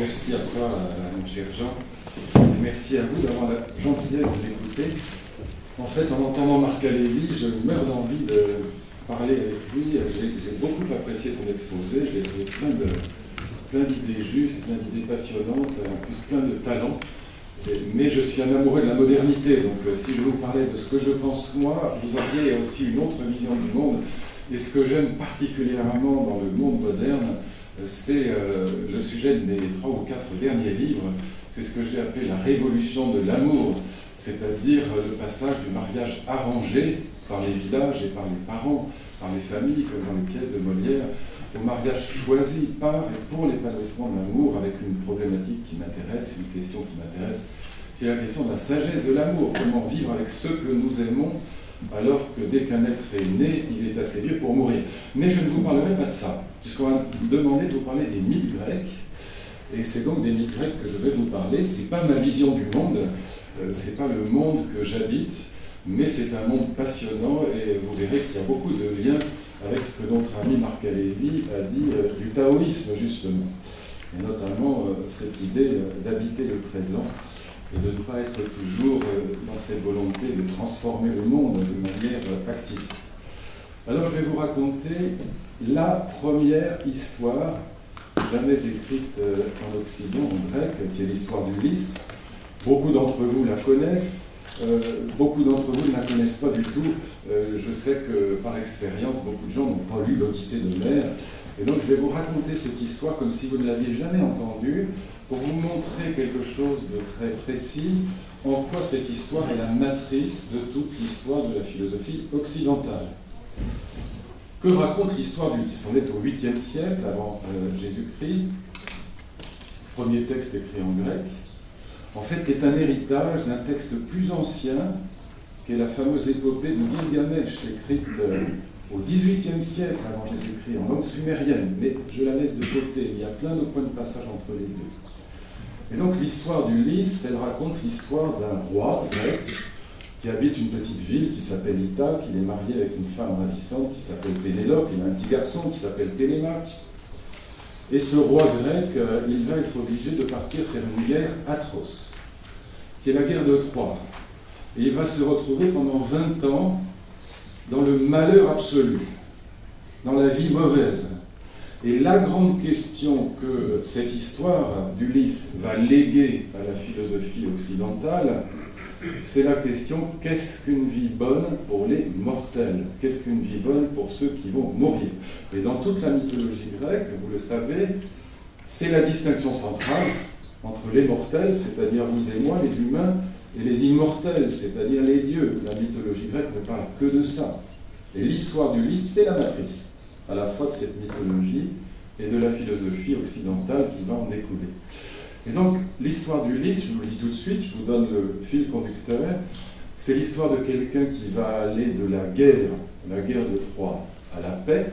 merci à toi, mon cher Jean. Et merci à vous d'avoir la gentillesse de m'écouter. En fait, en entendant Marc Alévi, je meurs d'envie de parler avec lui. J'ai beaucoup apprécié son exposé. Je l'ai trouvé plein d'idées justes, plein d'idées passionnantes, en plus plein de talent. Mais je suis un amoureux de la modernité. Donc, si je vous parlais de ce que je pense moi, vous auriez aussi une autre vision du monde. Et ce que j'aime particulièrement dans le monde moderne, c'est le sujet de mes 3 ou 4 derniers livres. C'est ce que j'ai appelé la révolution de l'amour, c'est-à-dire le passage du mariage arrangé par les villages et par les parents, par les familles, comme dans les pièces de Molière, au mariage choisi par et pour l'épanouissement de l'amour, avec une problématique qui m'intéresse, une question qui m'intéresse, qui est la question de la sagesse de l'amour. Comment vivre avec ceux que nous aimons, alors que dès qu'un être est né, il est assez vieux pour mourir. Mais je ne vous parlerai pas de ça, puisqu'on m'a demandé de vous parler des mythes grecs, et c'est donc des mythes grecs que je vais vous parler. C'est pas ma vision du monde, c'est pas le monde que j'habite, mais c'est un monde passionnant, et vous verrez qu'il y a beaucoup de liens avec ce que notre ami Marc Alévi a dit du taoïsme, justement, et notamment cette idée d'habiter le présent, et de ne pas être toujours dans cette volonté de transformer le monde de manière activiste. Alors je vais vous raconter la première histoire jamais écrite en Occident, en grec, qui est l'histoire d'Ulysse. Beaucoup d'entre vous la connaissent, beaucoup d'entre vous ne la connaissent pas du tout. Je sais que par expérience, beaucoup de gens n'ont pas lu l'Odyssée d'Homère. Et donc je vais vous raconter cette histoire comme si vous ne l'aviez jamais entendue, pour vous montrer quelque chose de très précis, en quoi cette histoire est la matrice de toute l'histoire de la philosophie occidentale. Que raconte l'histoire d'Ulysse? On est au 8e siècle avant Jésus-Christ, premier texte écrit en grec, en fait qui est un héritage d'un texte plus ancien, qui est la fameuse épopée de Gilgamesh, écrite au XVIIIe siècle avant Jésus-Christ, en langue sumérienne, mais je la laisse de côté, il y a plein de points de passage entre les deux. Et donc l'histoire d'Ulysse, elle raconte l'histoire d'un roi grec qui habite une petite ville qui s'appelle Ithaque. Il est marié avec une femme ravissante qui s'appelle Pénélope, il a un petit garçon qui s'appelle Télémaque. Et ce roi grec, il va être obligé de partir faire une guerre atroce, qui est la guerre de Troie. Et il va se retrouver pendant 20 ans dans le malheur absolu, dans la vie mauvaise. Et la grande question que cette histoire d'Ulysse va léguer à la philosophie occidentale, c'est la question: qu'est-ce qu'une vie bonne pour les mortels? Qu'est-ce qu'une vie bonne pour ceux qui vont mourir? Et dans toute la mythologie grecque, vous le savez, c'est la distinction centrale entre les mortels, c'est-à-dire vous et moi, les humains, et les immortels, c'est-à-dire les dieux. La mythologie grecque ne parle que de ça. Et l'histoire d'Ulysse, c'est la matrice à la fois de cette mythologie et de la philosophie occidentale qui va en découler. Et donc, l'histoire d'Ulysse, je vous le dis tout de suite, je vous donne le fil conducteur, c'est l'histoire de quelqu'un qui va aller de la guerre de Troie, à la paix.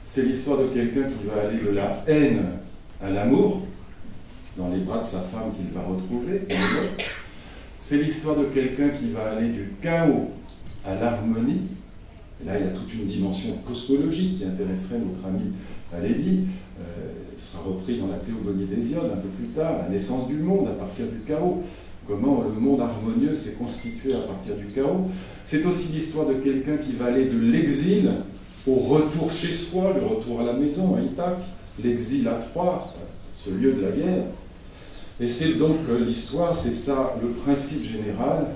C'est l'histoire de quelqu'un qui va aller de la haine à l'amour, dans les bras de sa femme qu'il va retrouver. C'est l'histoire de quelqu'un qui va aller du chaos à l'harmonie. Et là, il y a toute une dimension cosmologique qui intéresserait notre ami Alévi. Sera repris dans la Théogonie d'Hésiode un peu plus tard, la naissance du monde à partir du chaos, comment le monde harmonieux s'est constitué à partir du chaos. C'est aussi l'histoire de quelqu'un qui va aller de l'exil au retour chez soi, le retour à la maison, à Ithaque, l'exil à Troie, ce lieu de la guerre. Et c'est donc l'histoire, c'est ça le principe général,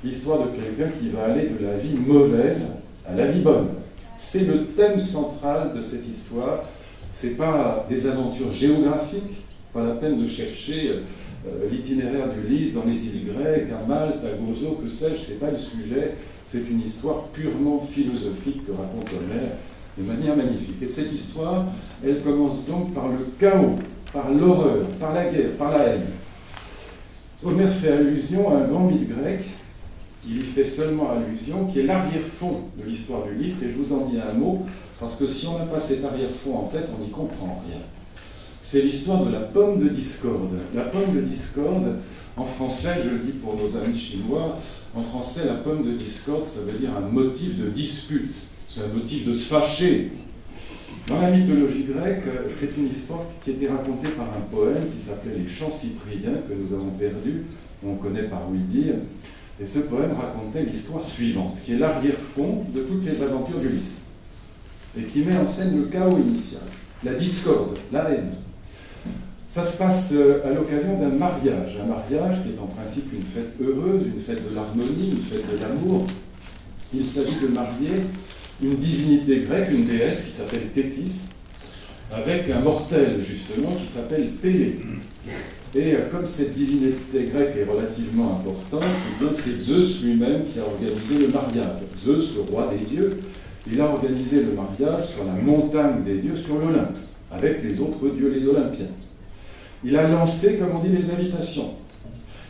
l'histoire de quelqu'un qui va aller de la vie mauvaise à la vie bonne. C'est le thème central de cette histoire. Ce n'est pas des aventures géographiques, pas la peine de chercher l'itinéraire d'Ulysse dans les îles grecques, à Malte, à Gozo, que sais-je, ce n'est pas le sujet. C'est une histoire purement philosophique que raconte Homère de manière magnifique. Et cette histoire, elle commence donc par le chaos, par l'horreur, par la guerre, par la haine. Homère fait allusion à un grand mythe grec. Il y fait seulement allusion, qui est l'arrière-fond de l'histoire d'Ulysse, et je vous en dis un mot, parce que si on n'a pas cet arrière-fond en tête, on n'y comprend rien. C'est l'histoire de la pomme de discorde. La pomme de discorde, en français, je le dis pour nos amis chinois, en français, la pomme de discorde, ça veut dire un motif de dispute, c'est un motif de se fâcher. Dans la mythologie grecque, c'est une histoire qui était racontée par un poème qui s'appelait Les Chants Cypriens, que nous avons perdu, on connaît par ouï-dire. Et ce poème racontait l'histoire suivante, qui est l'arrière-fond de toutes les aventures d'Ulysse, et qui met en scène le chaos initial, la discorde, la haine. Ça se passe à l'occasion d'un mariage qui est en principe une fête heureuse, une fête de l'harmonie, une fête de l'amour. Il s'agit de marier une divinité grecque, une déesse qui s'appelle Thétis, avec un mortel justement qui s'appelle Pélée. Et comme cette divinité grecque est relativement importante, eh bien c'est Zeus lui-même qui a organisé le mariage. Zeus, le roi des dieux, il a organisé le mariage sur la montagne des dieux, sur l'Olympe, avec les autres dieux, les Olympiens. Il a lancé, comme on dit, les invitations.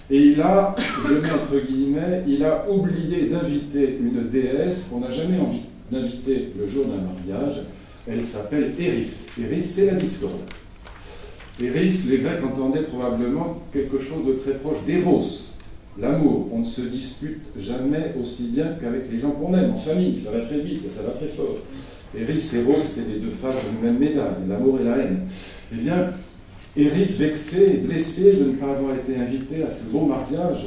Et il a, je mets entre guillemets, il a oublié d'inviter une déesse qu'on n'a jamais envie d'inviter le jour d'un mariage. Elle s'appelle Eris. Eris, c'est la discorde. Eris, les Grecs entendaient probablement quelque chose de très proche d'Eros, l'amour. On ne se dispute jamais aussi bien qu'avec les gens qu'on aime, en famille, ça va très vite et ça va très fort. Eris et Eros, c'est les deux faces d'une même médaille, l'amour et la haine. Eh bien, Eris, vexée, blessée de ne pas avoir été invitée à ce beau mariage,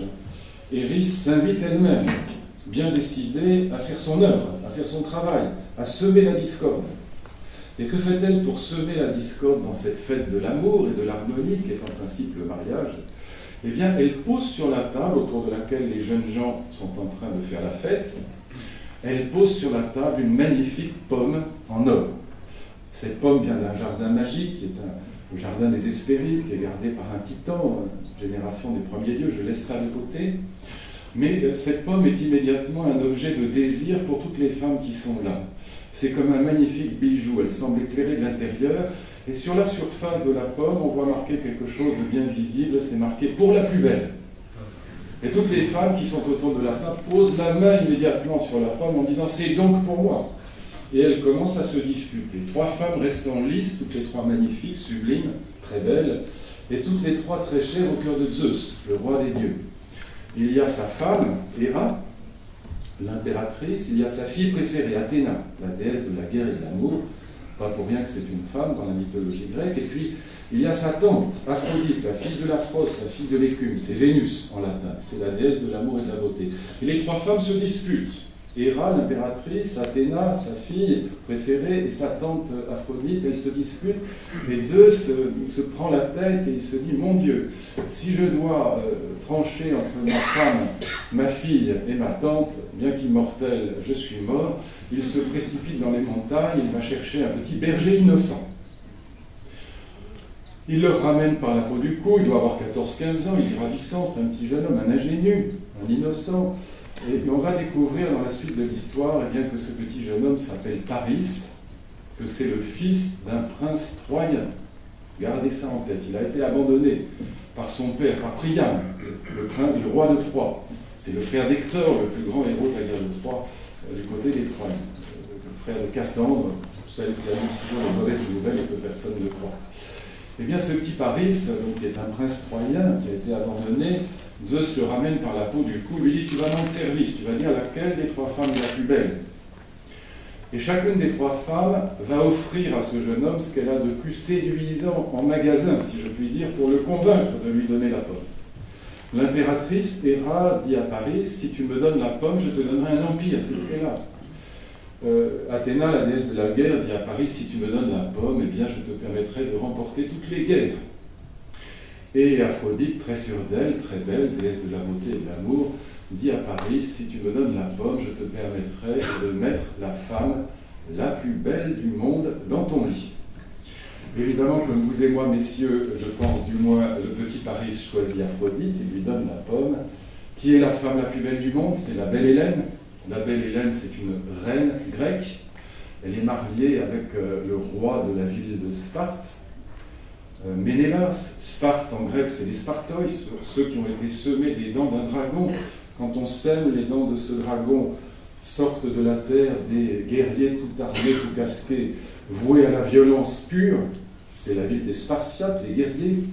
Eris s'invite elle-même, bien décidée à faire son œuvre, à faire son travail, à semer la discorde. Et que fait-elle pour semer la discorde dans cette fête de l'amour et de l'harmonie, qui est en principe le mariage? Eh bien, elle pose sur la table, autour de laquelle les jeunes gens sont en train de faire la fête, elle pose sur la table une magnifique pomme en or. Cette pomme vient d'un jardin magique, qui est le jardin des Hespérides, qui est gardé par un titan, génération des premiers dieux, je laisse ça de côté. Mais cette pomme est immédiatement un objet de désir pour toutes les femmes qui sont là. C'est comme un magnifique bijou, elle semble éclairée de l'intérieur, et sur la surface de la pomme, on voit marquer quelque chose de bien visible, c'est marqué « pour la plus belle ». Et toutes les femmes qui sont autour de la table posent la main immédiatement sur la pomme en disant « c'est donc pour moi ». Et elles commencent à se disputer. 3 femmes restent en lice, toutes les 3 magnifiques, sublimes, très belles, et toutes les 3 très chères au cœur de Zeus, le roi des dieux. Il y a sa femme, Héra, l'impératrice, il y a sa fille préférée, Athéna, la déesse de la guerre et de l'amour, pas pour rien que c'est une femme dans la mythologie grecque, et puis il y a sa tante, Aphrodite, la fille de l'Aphros, la fille de l'écume, c'est Vénus en latin, c'est la déesse de l'amour et de la beauté. Et les 3 femmes se disputent. Héra, l'impératrice, Athéna, sa fille préférée, et sa tante Aphrodite, elles se disputent, et Zeus se prend la tête et il se dit « Mon Dieu, si je dois trancher entre ma femme, ma fille et ma tante, bien qu'immortel, je suis mort », il se précipite dans les montagnes, il va chercher un petit berger innocent. Il le ramène par la peau du cou, il doit avoir 14-15 ans, il est ravissant, c'est un petit jeune homme, un ingénu, un innocent. Et on va découvrir dans la suite de l'histoire eh bien, que ce petit jeune homme s'appelle Paris, que c'est le fils d'un prince troyen. Gardez ça en tête. Il a été abandonné par son père, par Priam, le roi de Troie. C'est le frère d'Hector, le plus grand héros de la guerre de Troie, du côté des Troyens. Le frère de Cassandre, celle qui annonce toujours les mauvaises nouvelles et que personne ne croit. Eh bien, ce petit Paris, donc, qui est un prince troyen, qui a été abandonné, Zeus le ramène par la peau du cou, lui dit « Tu vas rendre service, tu vas dire laquelle des 3 femmes est la plus belle ?» Et chacune des 3 femmes va offrir à ce jeune homme ce qu'elle a de plus séduisant en magasin, si je puis dire, pour le convaincre de lui donner la pomme. L'impératrice Héra dit à Paris « Si tu me donnes la pomme, je te donnerai un empire. » C'est ce qu'elle a. Athéna, la déesse de la guerre, dit à Paris « Si tu me donnes la pomme, eh bien, je te permettrai de remporter toutes les guerres. » Et Aphrodite, très sûre d'elle, très belle, déesse de la beauté et de l'amour, dit à Paris « Si tu me donnes la pomme, je te permettrai de mettre la femme la plus belle du monde dans ton lit. » Évidemment, comme vous et moi, messieurs, je pense du moins, le petit Paris choisit Aphrodite, il lui donne la pomme. Qui est la femme la plus belle du monde? C'est la belle Hélène. La belle Hélène, c'est une reine grecque. Elle est mariée avec le roi de la ville de Sparte, Ménélas. Sparte en grec, c'est les Spartoi, ceux qui ont été semés des dents d'un dragon. Quand on sème les dents de ce dragon, sortent de la terre des guerriers tout armés, tout casqués, voués à la violence pure. C'est la ville des Spartiates, les guerriers.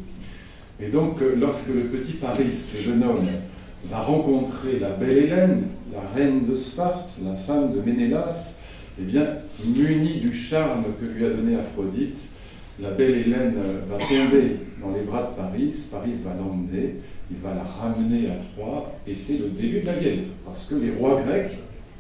Et donc, lorsque le petit Paris, ce jeune homme, va rencontrer la belle Hélène, la reine de Sparte, la femme de Ménélas, eh bien, munie du charme que lui a donné Aphrodite, la belle Hélène va tomber dans les bras de Paris va l'emmener, il va la ramener à Troie, et c'est le début de la guerre, parce que les rois grecs,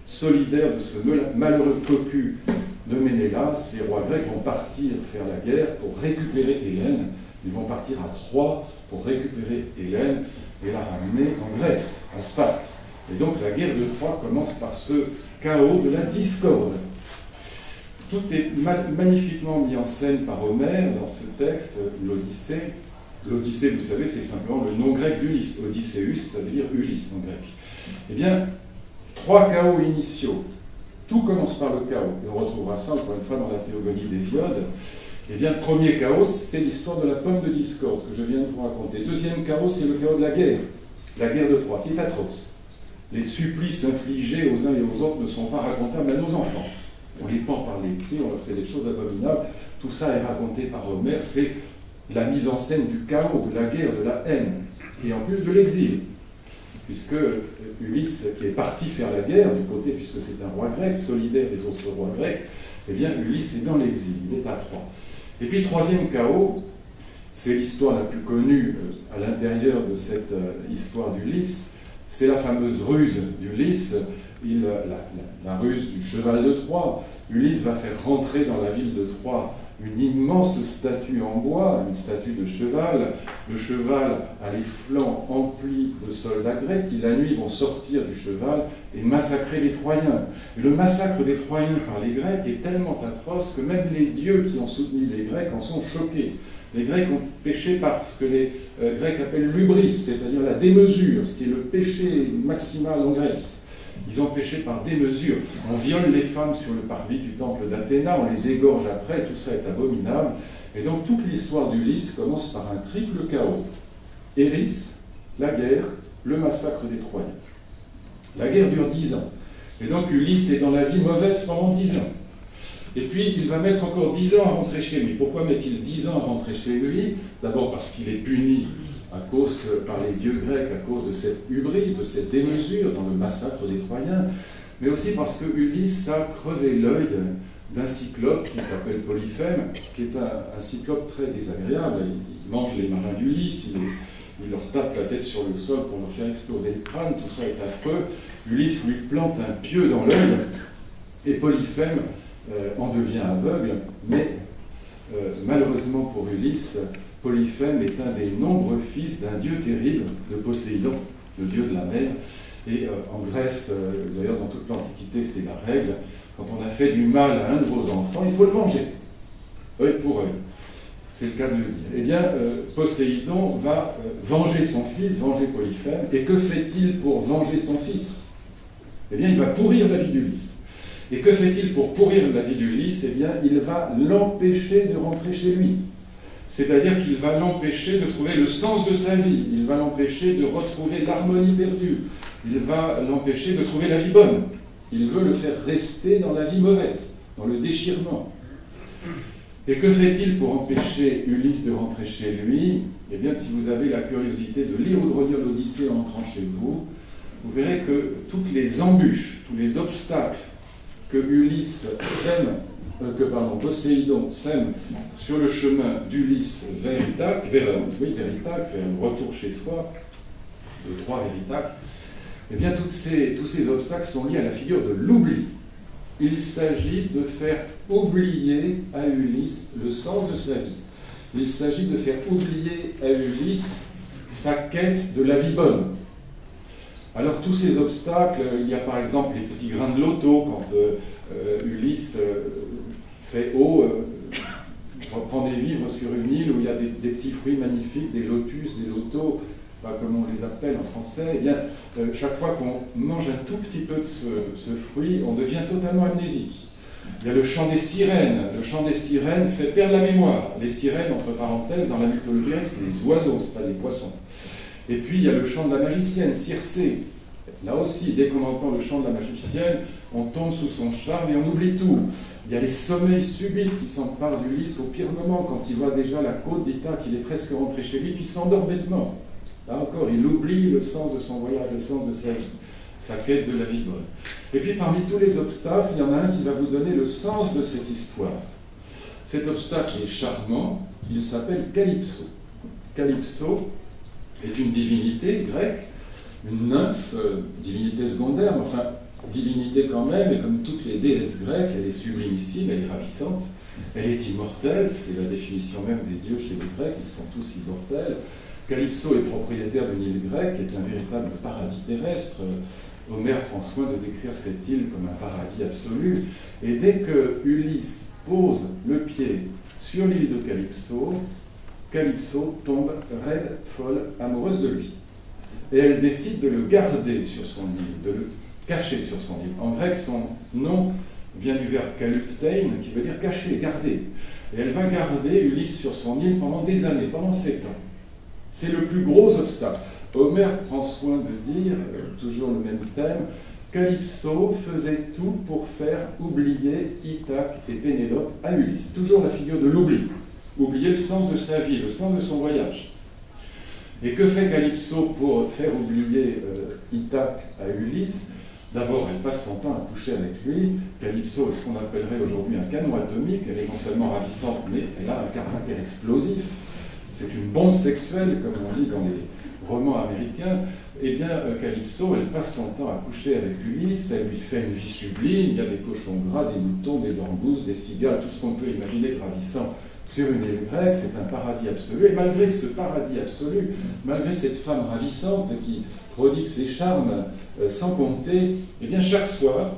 solidaires de ce malheureux cocu de Ménélas, les rois grecs vont partir faire la guerre pour récupérer Hélène, ils vont partir à Troie pour récupérer Hélène et la ramener en Grèce, à Sparte. Et donc la guerre de Troie commence par ce chaos de la discorde. Tout est magnifiquement mis en scène par Homère dans ce texte, l'Odyssée. L'Odyssée, vous savez, c'est simplement le nom grec d'Ulysse. Odysseus, ça veut dire Ulysse en grec. Eh bien, 3 chaos initiaux. Tout commence par le chaos. Et on retrouvera ça, encore une fois, dans la Théogonie d'Hésiode. Eh bien, le premier chaos, c'est l'histoire de la pomme de discorde que je viens de vous raconter. Deuxième chaos, c'est le chaos de la guerre de Troie, qui est atroce. Les supplices infligés aux uns et aux autres ne sont pas racontables à nos enfants. On les pend par les pieds, on leur fait des choses abominables. Tout ça est raconté par Homère, c'est la mise en scène du chaos, de la guerre, de la haine, et en plus de l'exil. Puisque Ulysse, qui est parti faire la guerre, du côté, puisque c'est un roi grec, solidaire des autres rois grecs, eh bien Ulysse est dans l'exil, il est à Troie. Et puis troisième chaos, c'est l'histoire la plus connue à l'intérieur de cette histoire d'Ulysse, c'est la fameuse ruse d'Ulysse, la ruse du cheval de Troie. Ulysse va faire rentrer dans la ville de Troie une immense statue en bois, une statue de cheval. Le cheval a les flancs emplis de soldats grecs qui, la nuit, vont sortir du cheval et massacrer les Troyens. Et le massacre des Troyens par les Grecs est tellement atroce que même les dieux qui ont soutenu les Grecs en sont choqués. Les Grecs ont péché par ce que les Grecs appellent l'hubris, c'est-à-dire la démesure, ce qui est le péché maximal en Grèce. Ils ont péché par démesure. On viole les femmes sur le parvis du temple d'Athéna, on les égorge après, tout ça est abominable. Et donc toute l'histoire d'Ulysse commence par un triple chaos. Éris, la guerre, le massacre des Troyens. La guerre dure 10 ans. Et donc Ulysse est dans la vie mauvaise pendant 10 ans. Et puis, il va mettre encore 10 ans à rentrer chez lui. Pourquoi met-il 10 ans à rentrer chez lui? D'abord parce qu'il est puni par les dieux grecs à cause de cette hubris, de cette démesure dans le massacre des Troyens, mais aussi parce que Ulysse a crevé l'œil d'un cyclope qui s'appelle Polyphème, qui est un cyclope très désagréable. Il mange les marins d'Ulysse, il leur tape la tête sur le sol pour leur faire exploser le crâne, tout ça est affreux. Ulysse lui plante un pieu dans l'œil, et Polyphème en devient aveugle, mais malheureusement pour Ulysse, Polyphème est un des nombreux fils d'un dieu terrible, de Poséidon, le dieu de la mer. Et en Grèce, d'ailleurs dans toute l'Antiquité, c'est la règle, quand on a fait du mal à un de vos enfants, il faut le venger, œil pour œil. C'est le cas de le dire. Eh bien, Poséidon va venger son fils, venger Polyphème, et que fait-il pour venger son fils? Eh bien, il va pourrir la vie d'Ulysse. Et que fait-il pour pourrir la vie d'Ulysse? Eh bien, il va l'empêcher de rentrer chez lui. C'est-à-dire qu'il va l'empêcher de trouver le sens de sa vie, il va l'empêcher de retrouver l'harmonie perdue, il va l'empêcher de trouver la vie bonne. Il veut le faire rester dans la vie mauvaise, dans le déchirement. Et que fait-il pour empêcher Ulysse de rentrer chez lui? Eh bien, si vous avez la curiosité de lire ou de relire l'Odyssée en entrant chez vous, vous verrez que toutes les embûches, tous les obstacles que Poséidon sème sur le chemin d'Ulysse vers Ithaque, vers le retour chez soi, de Troie vers Ithaque, eh bien tous ces obstacles sont liés à la figure de l'oubli. Il s'agit de faire oublier à Ulysse le sens de sa vie. Il s'agit de faire oublier à Ulysse sa quête de la vie bonne. Alors tous ces obstacles, il y a par exemple les petits grains de loto, quand Ulysse fait eau, prend des vivres sur une île où il y a des petits fruits magnifiques, des lotus, des lotos, comme on les appelle en français. Eh bien, chaque fois qu'on mange un tout petit peu de ce fruit, on devient totalement amnésique. Il y a le chant des sirènes. Le chant des sirènes fait perdre la mémoire. Les sirènes, entre parenthèses, dans la mythologie grecque, c'est des oiseaux, ce pas des poissons. Et puis il y a le chant de la magicienne, Circé. Là aussi, dès qu'on entend le chant de la magicienne, on tombe sous son charme et on oublie tout. Il y a les sommeils subites qui s'emparent d'Ulysse au pire moment, quand il voit déjà la côte d'Ithaque, il est presque rentré chez lui, puis il s'endort bêtement. Là encore, il oublie le sens de son voyage, le sens de sa vie. sa quête de la vie bonne. Et puis parmi tous les obstacles, il y en a un qui va vous donner le sens de cette histoire. Cet obstacle est charmant, il s'appelle Calypso. Calypso est une divinité grecque, une nymphe, divinité secondaire, mais enfin divinité quand même, et comme toutes les déesses grecques, elle est sublimissime, elle est ravissante, elle est immortelle, c'est la définition même des dieux chez les Grecs, ils sont tous immortels. Calypso est propriétaire d'une île grecque, qui est un véritable paradis terrestre. Homère prend soin de décrire cette île comme un paradis absolu, et dès que Ulysse pose le pied sur l'île de Calypso, Calypso tombe raide, folle, amoureuse de lui. Et elle décide de le garder sur son île, de le cacher sur son île. En grec, son nom vient du verbe kaluptein, qui veut dire cacher, garder. Et elle va garder Ulysse sur son île pendant des années, pendant 7 ans. C'est le plus gros obstacle. Homère prend soin de dire, toujours le même thème, Calypso faisait tout pour faire oublier Ithaque et Pénélope à Ulysse. Toujours la figure de l'oubli. Oublier le sens de sa vie, le sens de son voyage. Et que fait Calypso pour faire oublier Ithaque à Ulysse? D'abord, elle passe son temps à coucher avec lui. Calypso est ce qu'on appellerait aujourd'hui un canon atomique. Elle est non seulement ravissante, mais elle a un caractère explosif. C'est une bombe sexuelle, comme on dit dans les romans américains. Eh bien, Calypso, elle passe son temps à coucher avec Ulysse, elle lui fait une vie sublime, il y a des cochons gras, des moutons, des langoustes, des cigales, tout ce qu'on peut imaginer de ravissant sur une île grecque, c'est un paradis absolu. Et malgré ce paradis absolu, malgré cette femme ravissante qui prodigue ses charmes sans compter, eh bien, chaque soir,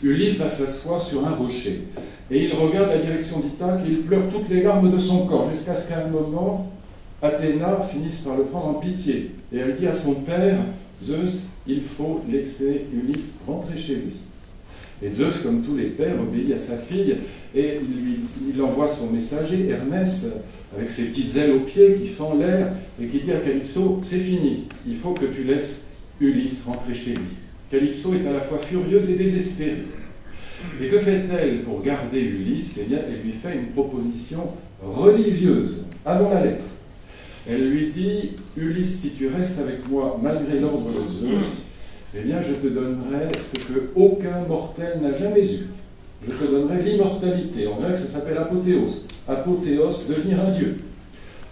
Ulysse va s'asseoir sur un rocher. Et il regarde la direction d'Ithaque et il pleure toutes les larmes de son corps, jusqu'à ce qu'à un moment, Athéna finisse par le prendre en pitié. Et elle dit à son père, Zeus, il faut laisser Ulysse rentrer chez lui. Et Zeus, comme tous les pères, obéit à sa fille et il envoie son messager, Hermès, avec ses petites ailes aux pieds qui fend l'air et qui dit à Calypso, c'est fini, il faut que tu laisses Ulysse rentrer chez lui. Calypso est à la fois furieuse et désespérée. Et que fait-elle pour garder Ulysse? Eh bien, elle lui fait une proposition religieuse, avant la lettre. Elle lui dit, Ulysse, si tu restes avec moi malgré l'ordre de Zeus, eh bien, je te donnerai ce que aucun mortel n'a jamais eu. Je te donnerai l'immortalité. En grec, ça s'appelle apothéos. Apothéos, devenir un dieu.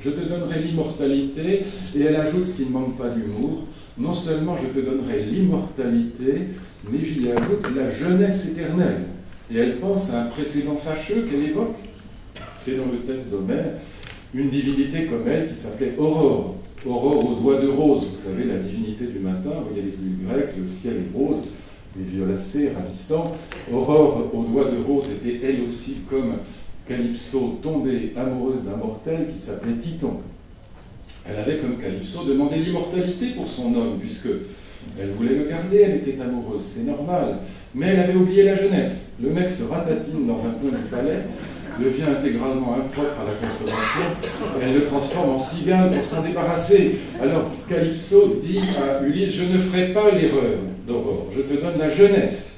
Je te donnerai l'immortalité, et elle ajoute ce qui ne manque pas d'humour. Non seulement je te donnerai l'immortalité, mais j'y ajoute la jeunesse éternelle. Et elle pense à un précédent fâcheux qu'elle évoque. C'est dans le texte d'Homère, une divinité comme elle qui s'appelait Aurore. Aurore aux doigts de rose, vous savez, la divinité du matin, vous voyez les îles grecques, le ciel est rose, les violacés, ravissants. Aurore aux doigts de rose était elle aussi comme Calypso tombée amoureuse d'un mortel qui s'appelait Titon. Elle avait comme Calypso demandé l'immortalité pour son homme, puisque elle voulait le garder, elle était amoureuse, c'est normal. Mais elle avait oublié la jeunesse. Le mec se ratatine dans un coin du palais, devient intégralement impropre à la consommation, elle le transforme en cigale pour s'en débarrasser. Alors Calypso dit à Ulysse, je ne ferai pas l'erreur d'Aurore, je te donne la jeunesse,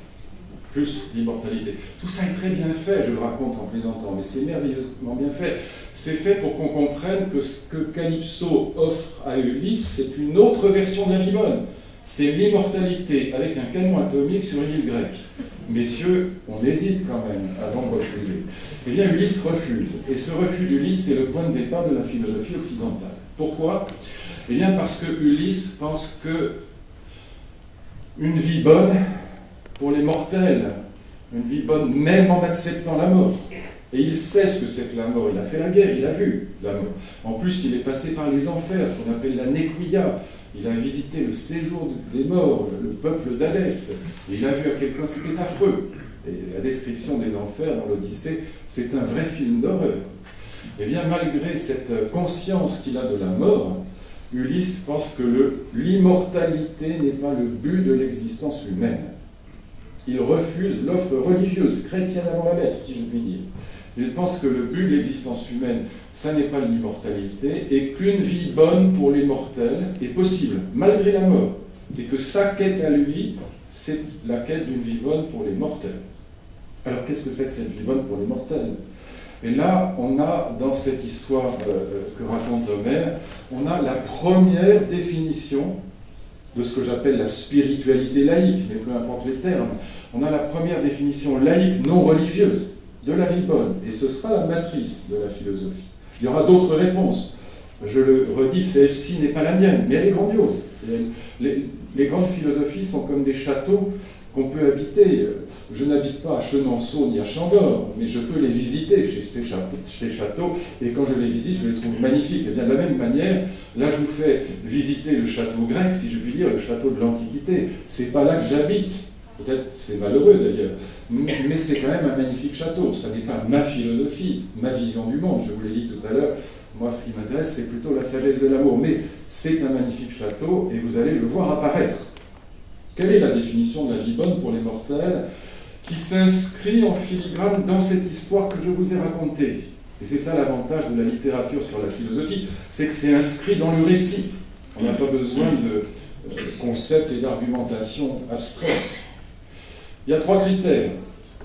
plus l'immortalité. Tout ça est très bien fait, je le raconte en plaisantant, mais c'est merveilleusement bien fait. C'est fait pour qu'on comprenne que ce que Calypso offre à Ulysse, c'est une autre version de la vie bonne. C'est l'immortalité avec un canon atomique sur une île grecque. Messieurs, on hésite quand même avant de refuser. Eh bien, Ulysse refuse. Et ce refus d'Ulysse, c'est le point de départ de la philosophie occidentale. Pourquoi? Eh bien, parce que Ulysse pense que une vie bonne pour les mortels, une vie bonne même en acceptant la mort. Et il sait ce que c'est que la mort. Il a fait la guerre, il a vu la mort. En plus, il est passé par les enfers, ce qu'on appelle la Nequia. Il a visité le séjour des morts, le peuple d'Hadès. Et il a vu à quel point c'était affreux. Et la description des enfers dans l'Odyssée, c'est un vrai film d'horreur. Eh bien, malgré cette conscience qu'il a de la mort, Ulysse pense que l'immortalité n'est pas le but de l'existence humaine. Il refuse l'offre religieuse, chrétienne avant la lettre, si je puis dire. Il pense que le but de l'existence humaine, ça n'est pas l'immortalité, et qu'une vie bonne pour les mortels est possible, malgré la mort. Et que sa quête à lui, c'est la quête d'une vie bonne pour les mortels. Alors qu'est-ce que c'est que cette vie bonne pour les mortels? Et là, on a, dans cette histoire que raconte Homère, on a la première définition de ce que j'appelle la spiritualité laïque, mais peu importe les termes. On a la première définition laïque non religieuse de la vie bonne, et ce sera la matrice de la philosophie. Il y aura d'autres réponses. Je le redis, celle-ci n'est pas la mienne, mais elle est grandiose. Les grandes philosophies sont comme des châteaux qu'on peut habiter. Je n'habite pas à Chenonceau ni à Chambord, mais je peux les visiter chez ces châteaux, et quand je les visite, je les trouve magnifiques. Et bien de la même manière, là je vous fais visiter le château grec, si je puis dire, le château de l'Antiquité. C'est pas là que j'habite. Peut-être c'est malheureux d'ailleurs, mais c'est quand même un magnifique château. Ça n'est pas ma philosophie, ma vision du monde, je vous l'ai dit tout à l'heure. Moi, ce qui m'intéresse, c'est plutôt la sagesse de l'amour. Mais c'est un magnifique château, et vous allez le voir apparaître. Quelle est la définition de la vie bonne pour les mortels qui s'inscrit en filigrane dans cette histoire que je vous ai racontée? Et c'est ça l'avantage de la littérature sur la philosophie, c'est que c'est inscrit dans le récit. On n'a pas besoin de concepts et d'argumentation abstraits. Il y a 3 critères,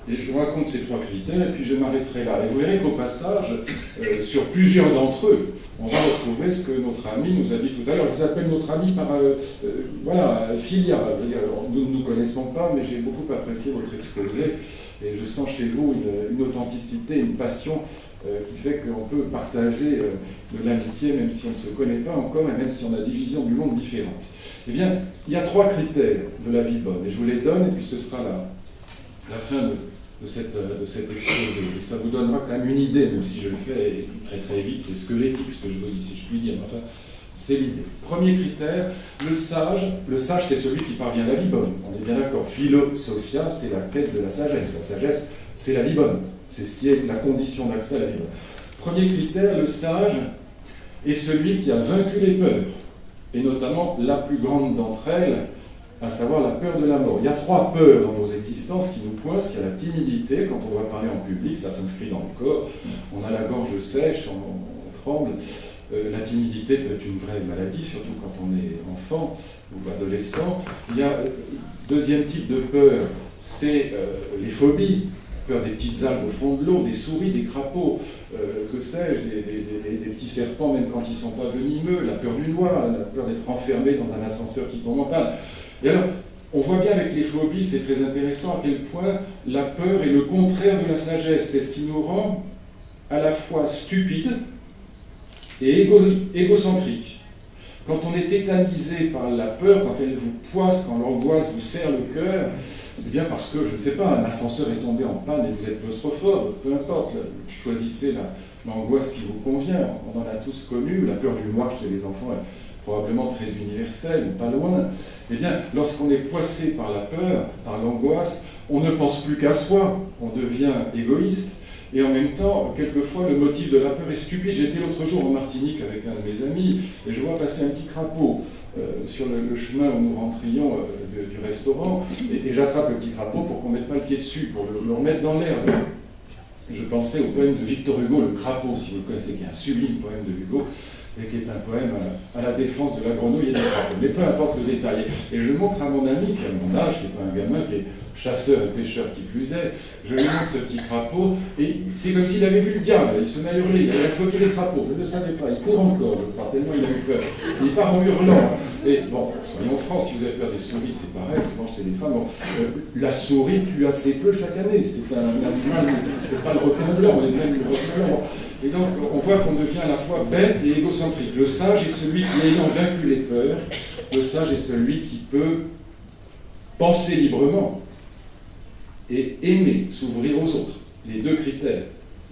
et je vous raconte ces 3 critères, et puis je m'arrêterai là. Et vous verrez qu'au passage, sur plusieurs d'entre eux, on va retrouver ce que notre ami nous a dit tout à l'heure. Je vous appelle notre ami par, voilà, filia. Nous ne nous connaissons pas, mais j'ai beaucoup apprécié votre exposé, et je sens chez vous une authenticité, une passion qui fait qu'on peut partager de l'amitié, même si on ne se connaît pas encore, et même si on a des visions du monde différentes. Eh bien, il y a 3 critères de la vie bonne, et je vous les donne, et puis ce sera la fin de cet exposé. Et ça vous donnera quand même une idée, même si je le fais très très vite, c'est squelettique ce que je vous dis, si je puis dire. Enfin, c'est l'idée. Premier critère, le sage c'est celui qui parvient à la vie bonne. On est bien d'accord. Philosophia, c'est la quête de la sagesse. La sagesse, c'est la vie bonne. C'est ce qui est la condition d'accès à la vie bonne. Premier critère, le sage est celui qui a vaincu les peurs, et notamment la plus grande d'entre elles, à savoir la peur de la mort. Il y a 3 peurs dans nos existences qui nous coincent. Il y a la timidité, quand on va parler en public, ça s'inscrit dans le corps. On a la gorge sèche, on tremble. La timidité peut être une vraie maladie, surtout quand on est enfant ou adolescent. Il y a deuxième type de peur, c'est les phobies. Peur des petites algues au fond de l'eau, des souris, des crapauds, que sais-je, des petits serpents, même quand ils ne sont pas venimeux, la peur du noir, la peur d'être enfermé dans un ascenseur qui tombe en panne. Et alors, on voit bien avec les phobies, c'est très intéressant à quel point la peur est le contraire de la sagesse. C'est ce qui nous rend à la fois stupides et égocentriques. Quand on est tétanisé par la peur, quand elle vous poisse, quand l'angoisse vous serre le cœur, eh bien parce que, je ne sais pas, un ascenseur est tombé en panne et vous êtes claustrophobe, peu importe, choisissez l'angoisse qui vous convient. On en a tous connu, la peur du noir chez les enfants est probablement très universelle, pas loin. Eh bien, lorsqu'on est poissé par la peur, par l'angoisse, on ne pense plus qu'à soi, on devient égoïste. Et en même temps, quelquefois, le motif de la peur est stupide. J'étais l'autre jour en Martinique avec un de mes amis, et je vois passer un petit crapaud sur le chemin où nous rentrions du restaurant, et j'attrape le petit crapaud pour qu'on ne mette pas le pied dessus, pour le remettre dans l'herbe. Je pensais au poème de Victor Hugo, Le Crapaud, si vous le connaissez, qui est un sublime poème de Hugo, et qui est un poème à la défense de la grenouille et du crapaud. Mais peu importe le détail. Et je montre à mon ami, qui a mon âge, qui n'est pas un gamin, qui est chasseur et pêcheur qui plus est, je lui montre ce petit crapaud, et c'est comme s'il avait vu le diable, il se met à hurler, il a floqué les crapauds, je ne le savais pas, il court encore, je crois, tellement il a eu peur. Il part en hurlant. Et bon, soyons francs, si vous avez peur des souris, c'est pareil, souvent chez les femmes. Bon, la souris tue assez peu chaque année, c'est un animal, c'est pas le requin blanc, on est même le requin blanc. Et donc, on voit qu'on devient à la fois bête et égocentrique. Le sage est celui qui, ayant vaincu les peurs, le sage est celui qui peut penser librement et aimer, s'ouvrir aux autres. Les 2 critères.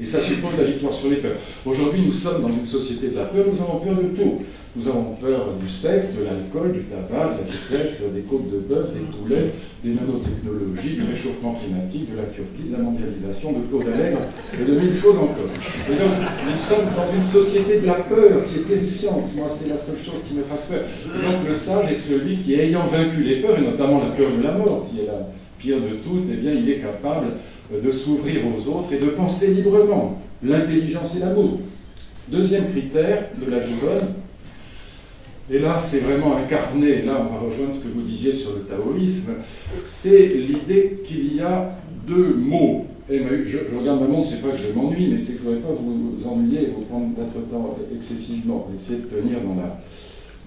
Et ça suppose la victoire sur les peurs. Aujourd'hui, nous sommes dans une société de la peur, nous avons peur de tout. Nous avons peur du sexe, de l'alcool, du tabac, de la vitesse, des côtes de bœuf, des poulets, des nanotechnologies, du réchauffement climatique, de la Turquie, de la mondialisation, de Claude Allègre, et de 1000 choses encore. Et donc, nous sommes dans une société de la peur qui est terrifiante. Moi, c'est la seule chose qui me fasse peur. Et donc, le sage est celui qui, ayant vaincu les peurs, et notamment la peur de la mort, qui est la pire de toutes, eh bien, il est capable de s'ouvrir aux autres et de penser librement. L'intelligence et l'amour. Deuxième critère de la vie bonne, et là c'est vraiment incarné, là on va rejoindre ce que vous disiez sur le taoïsme, c'est l'idée qu'il y a 2 mots. Et je regarde ma montre, c'est pas que je m'ennuie, mais c'est que je ne voudrais pas vous ennuyer et vous prendre votre temps excessivement. Essayez de tenir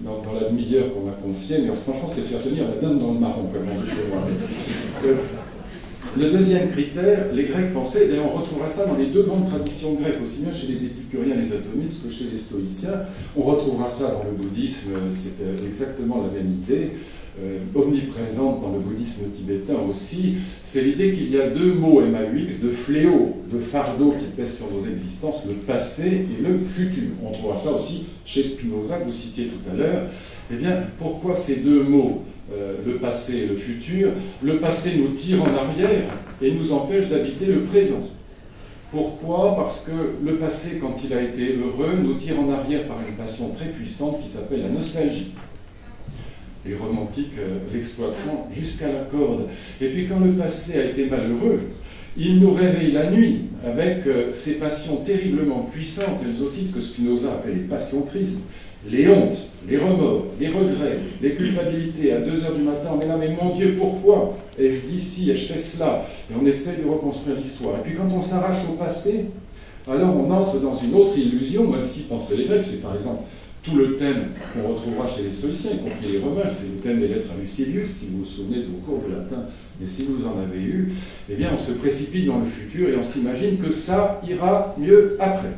dans la demi-heure qu'on m'a confiée, mais franchement, c'est faire tenir la dinde dans le marron, comme on dit chez moi. Le deuxième critère, les Grecs pensaient, et d'ailleurs on retrouvera ça dans les deux grandes traditions grecques, aussi bien chez les épicuriens et les atomistes que chez les stoïciens. On retrouvera ça dans le bouddhisme, c'est exactement la même idée, omniprésente dans le bouddhisme tibétain aussi. C'est l'idée qu'il y a deux mots MAUX, de fléau, de fardeau qui pèsent sur nos existences, le passé et le futur. On trouvera ça aussi chez Spinoza, que vous citiez tout à l'heure. Eh bien, pourquoi ces deux mots, le passé et le futur? Le passé nous tire en arrière et nous empêche d'habiter le présent. Pourquoi? Parce que le passé, quand il a été heureux, nous tire en arrière par une passion très puissante qui s'appelle la nostalgie. Les romantiques l'exploiteront jusqu'à la corde. Et puis quand le passé a été malheureux, il nous réveille la nuit avec ces passions terriblement puissantes, elles aussi ce que Spinoza appelle les passions tristes, les hontes, les remords, les regrets, les culpabilités à 2 heures du matin. Mais là, mais mon Dieu, pourquoi ai-je dit ci, ai-je fait cela? Et on essaie de reconstruire l'histoire. Et puis quand on s'arrache au passé, alors on entre dans une autre illusion. Ainsi pensaient les Grecs. C'est par exemple tout le thème qu'on retrouvera chez les stoïciens, y compris les Romains. C'est le thème des lettres à Lucilius, si vous vous souvenez de vos cours de latin, mais si vous en avez eu, eh bien on se précipite dans le futur et on s'imagine que ça ira mieux après,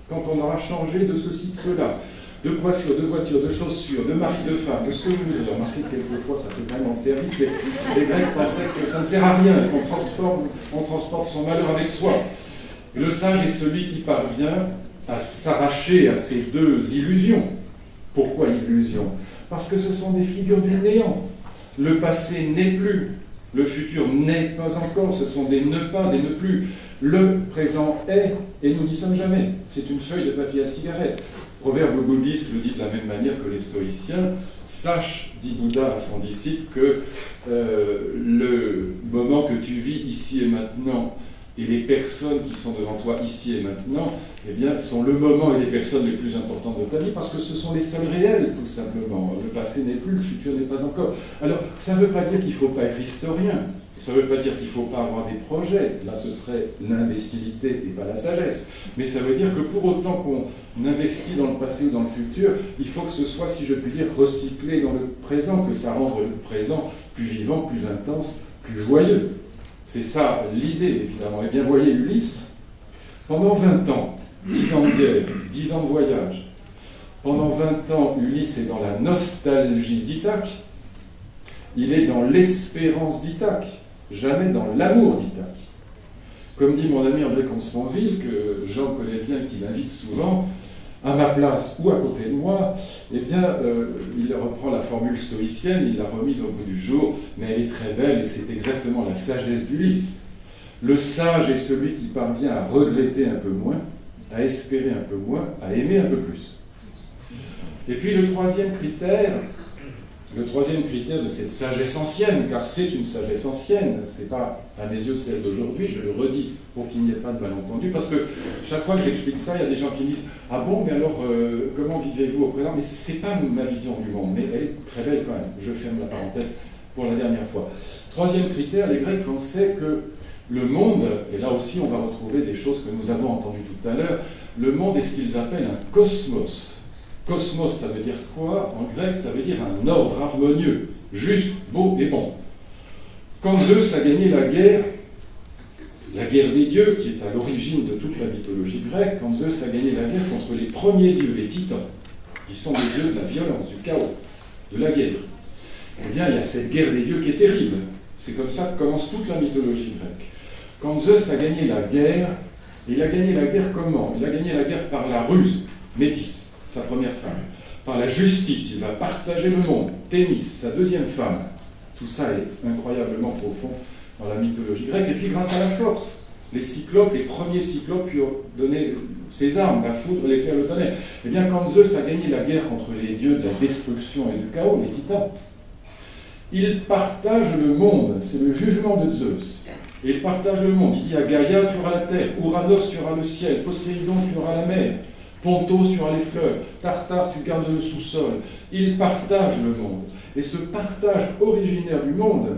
quand on aura changé de ceci, de cela, de coiffure, de voiture, de chaussures, de mari, de femme, de ce que vous voulez. Remarquez que quelquefois ça peut quand même en service, mais les Grecs pensaient que ça ne sert à rien, qu'on transporte son malheur avec soi. Et le sage est celui qui parvient à s'arracher à ces deux illusions. Pourquoi illusions? Parce que ce sont des figures du néant. Le passé n'est plus, le futur n'est pas encore, ce sont des ne pas, des ne plus. Le présent est, et nous n'y sommes jamais. C'est une feuille de papier à cigarette. Proverbe bouddhiste le dit de la même manière que les stoïciens. Sache, dit Bouddha à son disciple, que le moment que tu vis ici et maintenant, et les personnes qui sont devant toi ici et maintenant, eh bien, sont le moment et les personnes les plus importantes de ta vie, parce que ce sont les seuls réels, tout simplement. Le passé n'est plus, le futur n'est pas encore. Alors, ça ne veut pas dire qu'il ne faut pas être historien, ça ne veut pas dire qu'il ne faut pas avoir des projets, là ce serait l'imbécilité et pas la sagesse, mais ça veut dire que pour autant qu'on investit dans le passé ou dans le futur, il faut que ce soit, si je puis dire, recyclé dans le présent, que ça rende le présent plus vivant, plus intense, plus joyeux. C'est ça l'idée, évidemment. Eh bien, voyez Ulysse, pendant 20 ans, 10 ans de guerre, 10 ans de voyage, pendant 20 ans, Ulysse est dans la nostalgie d'Ithaque, il est dans l'espérance d'Ithaque, jamais dans l'amour d'Ithaque. Comme dit mon ami André Consponville, que Jean connaît bien, qui l'invite souvent, à ma place ou à côté de moi, eh bien, il reprend la formule stoïcienne, il l'a remise au bout du jour, mais elle est très belle et c'est exactement la sagesse d'Ulysse. Le sage est celui qui parvient à regretter un peu moins, à espérer un peu moins, à aimer un peu plus. Et puis le troisième critère de cette sagesse ancienne, car c'est une sagesse ancienne, c'est pas à mes yeux celle d'aujourd'hui, je le redis pour qu'il n'y ait pas de malentendu, parce que chaque fois que j'explique ça, il y a des gens qui me disent « Ah bon, mais alors comment vivez-vous au présent ?» Mais c'est pas ma vision du monde, mais elle est très belle quand même, je ferme la parenthèse pour la dernière fois. Troisième critère, les Grecs pensaient que le monde, et là aussi on va retrouver des choses que nous avons entendues tout à l'heure, le monde est ce qu'ils appellent un cosmos. Cosmos, ça veut dire quoi? En grec, ça veut dire un ordre harmonieux, juste, beau et bon. Quand Zeus a gagné la guerre des dieux, qui est à l'origine de toute la mythologie grecque, quand Zeus a gagné la guerre contre les premiers dieux, les titans, qui sont les dieux de la violence, du chaos, de la guerre, eh bien, il y a cette guerre des dieux qui est terrible. C'est comme ça que commence toute la mythologie grecque. Quand Zeus a gagné la guerre, il a gagné la guerre comment? Il a gagné la guerre par la ruse, Métis, sa première femme, par la justice, il va partager le monde, Thémis, sa deuxième femme. Tout ça est incroyablement profond dans la mythologie grecque. Et puis grâce à la force, les cyclopes, les premiers cyclopes lui ont donné ses armes, la foudre, l'éclair, le tonnerre. Eh bien, quand Zeus a gagné la guerre contre les dieux de la destruction et du chaos, les titans, il partage le monde, c'est le jugement de Zeus. Et il partage le monde, il dit à Gaïa, tu auras la terre, Ouranos, tu auras le ciel, Poséidon, tu auras la mer, Pontos, tu auras les fleuves, Tartare, tu gardes le sous-sol. Il partage le monde. Et ce partage originaire du monde,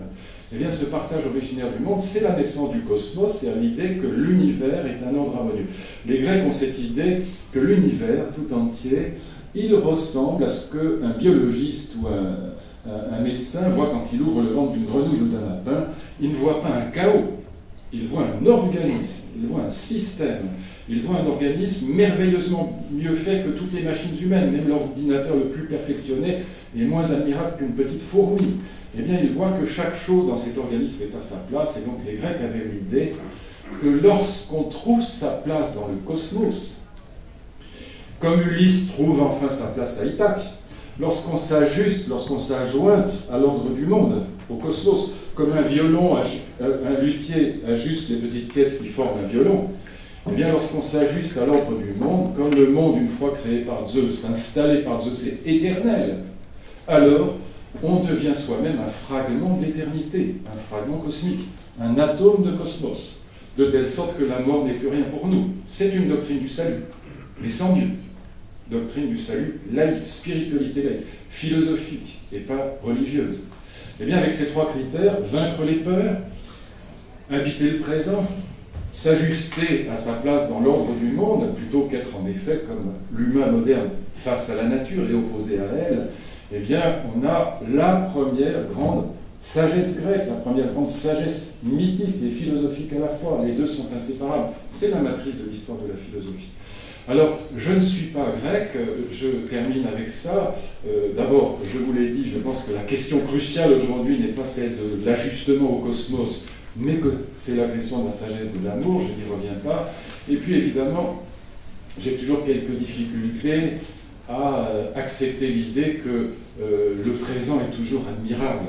eh bien, ce partage originaire du monde, c'est la naissance du cosmos, c'est l'idée que l'univers est un ordre harmonieux. Les Grecs ont cette idée que l'univers tout entier il ressemble à ce qu'un biologiste ou un médecin voit quand il ouvre le ventre d'une grenouille ou d'un lapin. Il ne voit pas un chaos, il voit un organisme, il voit un système, il voit un organisme merveilleusement mieux fait que toutes les machines humaines. Même l'ordinateur le plus perfectionné est moins admirable qu'une petite fourmi. Eh bien, il voit que chaque chose dans cet organisme est à sa place, et donc les Grecs avaient l'idée que lorsqu'on trouve sa place dans le cosmos, comme Ulysse trouve enfin sa place à Ithaque, lorsqu'on s'ajuste, lorsqu'on s'ajointe à l'ordre du monde, au cosmos, comme un luthier ajuste les petites pièces qui forment un violon, eh bien lorsqu'on s'ajuste à l'ordre du monde, comme le monde, une fois créé par Zeus, installé par Zeus, est éternel, alors on devient soi-même un fragment d'éternité, un fragment cosmique, un atome de cosmos, de telle sorte que la mort n'est plus rien pour nous. C'est une doctrine du salut, mais sans Dieu. Doctrine du salut laïque, spiritualité laïque, philosophique et pas religieuse. Eh bien, avec ces trois critères, vaincre les peurs, habiter le présent, s'ajuster à sa place dans l'ordre du monde, plutôt qu'être en effet comme l'humain moderne face à la nature et opposé à elle, eh bien, on a la première grande sagesse grecque, la première grande sagesse mythique et philosophique à la fois. Les deux sont inséparables. C'est la matrice de l'histoire de la philosophie. Alors, je ne suis pas grec, je termine avec ça. D'abord, je vous l'ai dit, je pense que la question cruciale aujourd'hui n'est pas celle de l'ajustement au cosmos, mais que c'est la question de la sagesse de l'amour, je n'y reviens pas. Et puis, évidemment, j'ai toujours quelques difficultés à accepter l'idée que le présent est toujours admirable.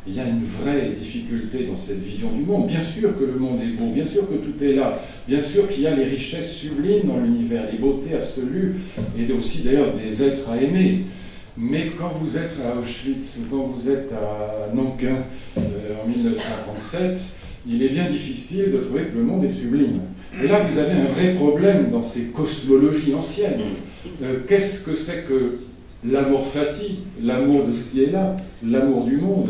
Il y a une vraie difficulté dans cette vision du monde. Bien sûr que le monde est beau, bien sûr que tout est là, bien sûr qu'il y a les richesses sublimes dans l'univers, les beautés absolues, et aussi d'ailleurs des êtres à aimer. Mais quand vous êtes à Auschwitz, ou quand vous êtes à Nankin en 1937, il est bien difficile de trouver que le monde est sublime. Et là, vous avez un vrai problème dans ces cosmologies anciennes. Qu'est-ce que c'est que l'amour fati, l'amour de ce qui est là, l'amour du monde?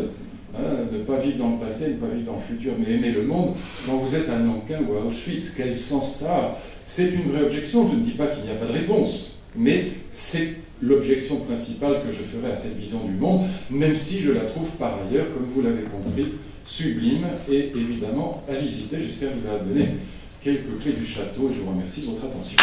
Ne pas vivre dans le passé, ne pas vivre dans le futur, mais aimer le monde. Quand vous êtes à Nankin ou à Auschwitz, quel sens ça a? C'est une vraie objection, je ne dis pas qu'il n'y a pas de réponse, mais c'est l'objection principale que je ferai à cette vision du monde, même si je la trouve par ailleurs, comme vous l'avez compris, sublime et évidemment à visiter. J'espère vous avoir donné quelques clés du château et je vous remercie de votre attention.